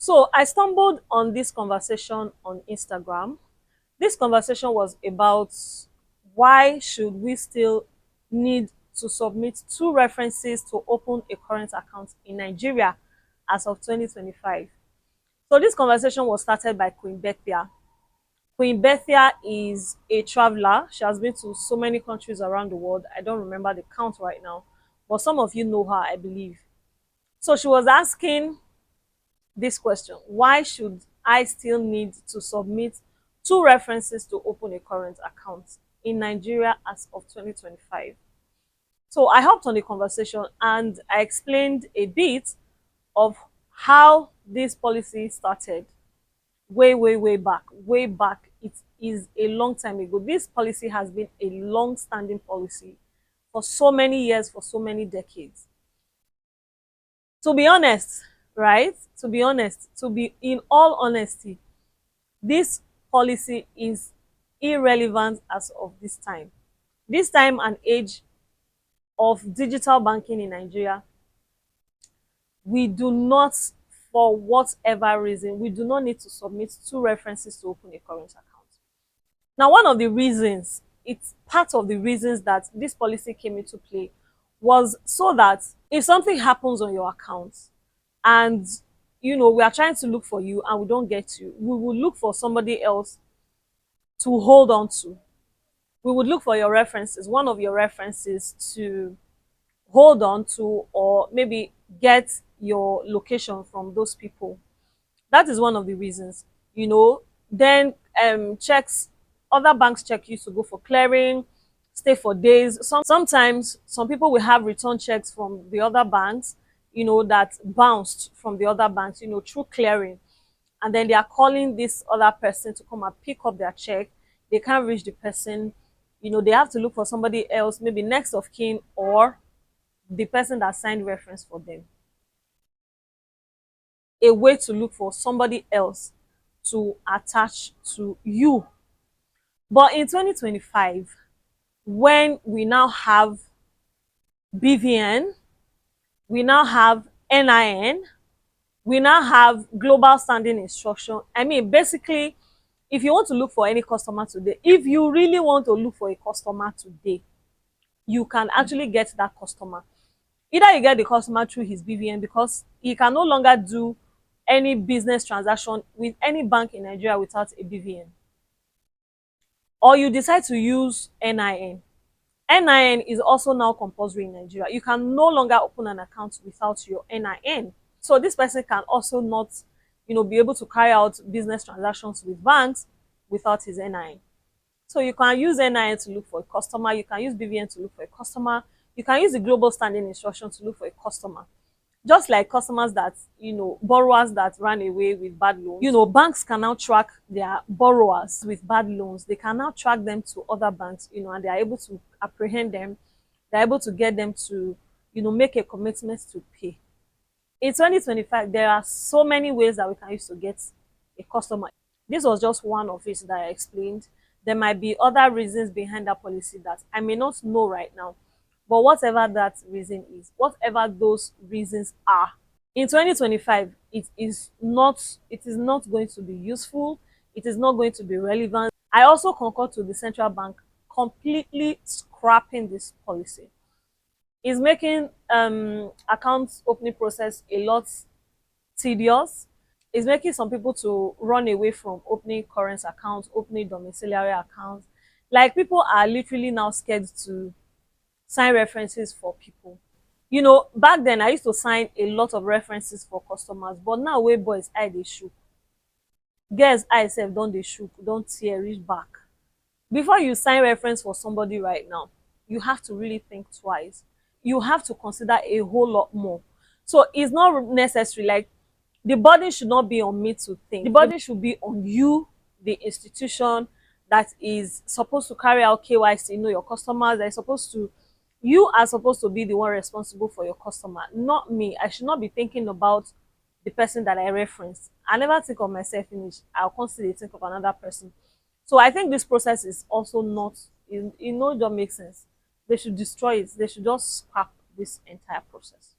So I stumbled on this conversation on Instagram. This conversation was about why should we still need to submit two references to open a current account in Nigeria as of 2025. So this conversation was started by Queen Bethia. Queen Bethia is a traveler. She has been to so many countries around the world. I don't remember the count right now, but some of you know her, I believe. So she was asking this question: why should I still need to submit two references to open a current account in Nigeria as of 2025? So I hopped on the conversation and I explained a bit of how this policy started way back. Way back. It is a long time ago. This policy has been a long standing policy for so many years, for so many decades. To be honest, right? To be honest, to be in all honesty, this policy is irrelevant as of this time. This time and age of digital banking in Nigeria, we do not, for whatever reason, we do not need to submit two references to open a current account. Now, one of the reasons, it's part of the reasons that this policy came into play was so that if something happens on your account and we are trying to look for you and we don't get you, we will look for somebody else to hold on to. We would look for your references, one of your references to hold on to, or maybe get your location from those people. That is one of the reasons. Then checks, other banks check you to go for clearing, stay for days. Sometimes some people will have return checks from the other banks, that bounced from the other banks, through clearing. And then they are calling this other person to come and pick up their check. They can't reach the person. They have to look for somebody else, maybe next of kin, or the person that signed reference for them. A way to look for somebody else to attach to you. But in 2025, when we now have BVN, we now have NIN, we now have global standing instruction. I mean, basically, if you want to look for any customer today, if you really want to look for a customer today, you can actually get that customer. Either you get the customer through his BVN, because he can no longer do any business transaction with any bank in Nigeria without a BVN, or you decide to use NIN. NIN is also now compulsory in Nigeria. You can no longer open an account without your NIN. So this person can also not, be able to carry out business transactions with banks without his NIN. So you can use NIN to look for a customer. You can use BVN to look for a customer. You can use the global standing instruction to look for a customer. Just like customers that, borrowers that ran away with bad loans, banks can now track their borrowers with bad loans. They can now track them to other banks, and they are able to apprehend them. They're able to get them to, make a commitment to pay. In 2025, there are so many ways that we can use to get a customer. This was just one of it that I explained. There might be other reasons behind that policy that I may not know right now. But whatever that reason is, whatever those reasons are, in 2025, it is not going to be useful. It is not going to be relevant. I also concur to the central bank completely scrapping this policy. It's making account opening process a lot tedious. It's making some people to run away from opening current accounts, opening domiciliary accounts. Like, people are literally now scared to sign references for people. Back then I used to sign a lot of references for customers, but now wey boys eye dey shook, girls eye sef don dey shook, don tear reach back. Before you sign reference for somebody right now, you have to really think twice. You have to consider a whole lot more. So it's not necessary. Like, the burden should not be on me to think. The burden should be on you, the institution that is supposed to carry out KYC, your customers. You are supposed to be the one responsible for your customer, not me. I should not be thinking about the person that I referenced. I never think of myself finish. I'll constantly think of another person. So I think this process is also not, it don't make sense. They should destroy it. They should just scrap this entire process.